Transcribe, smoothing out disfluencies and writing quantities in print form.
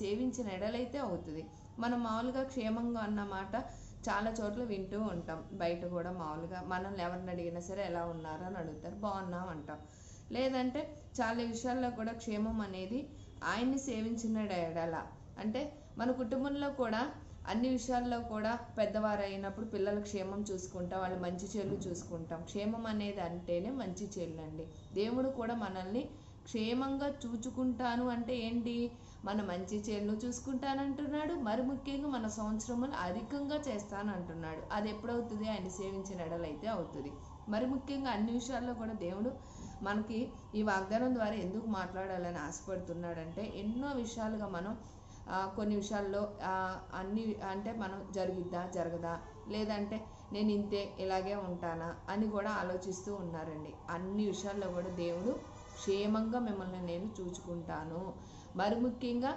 సేవించిన ఎడలైతే అవుతుంది. మనం మామూలుగా క్షేమంగా అన్నమాట చాలా చోట్ల వింటూ ఉంటాం. బయట కూడా మామూలుగా మనల్ని ఎవరిని అడిగినా సరే ఎలా ఉన్నారు అని అడుగుతారు, బాగున్నాం అంటాం. లేదంటే చాలా విషయాల్లో కూడా క్షేమం అనేది ఆయన్ని సేవించిన ఎడల, అంటే మన కుటుంబంలో కూడా అన్ని విషయాల్లో కూడా పెద్దవారు అయినప్పుడు పిల్లల క్షేమం చూసుకుంటాం, వాళ్ళు మంచి చెడులు చూసుకుంటాం. క్షేమం అనేది అంటేనే మంచి చెడులు అండి. దేవుడు కూడా మనల్ని క్షేమంగా చూచుకుంటాను అంటే ఏంటి, మన మంచి చెడులు చూసుకుంటానంటున్నాడు. మరి ముఖ్యంగా మన సంవత్సరములు అధికంగా చేస్తానంటున్నాడు. అది ఎప్పుడవుతుంది, ఆయన సేవించిన ఎడలైతే అవుతుంది. మరి ముఖ్యంగా అన్ని విషయాల్లో కూడా దేవుడు మనకి ఈ వాగ్దానం ద్వారా ఎందుకు మాట్లాడాలని ఆశపడుతున్నాడంటే, ఎన్నో విషయాలుగా మనం కొన్ని విషయాల్లో అన్ని అంటే మనం జరిగిద్దా జరగదా, లేదంటే నేను ఇంతే ఇలాగే ఉంటానా అని కూడా ఆలోచిస్తూ ఉన్నారండి. అన్ని విషయాల్లో కూడా దేవుడు క్షేమంగా మిమ్మల్ని నేను చూచుకుంటాను. మరి ముఖ్యంగా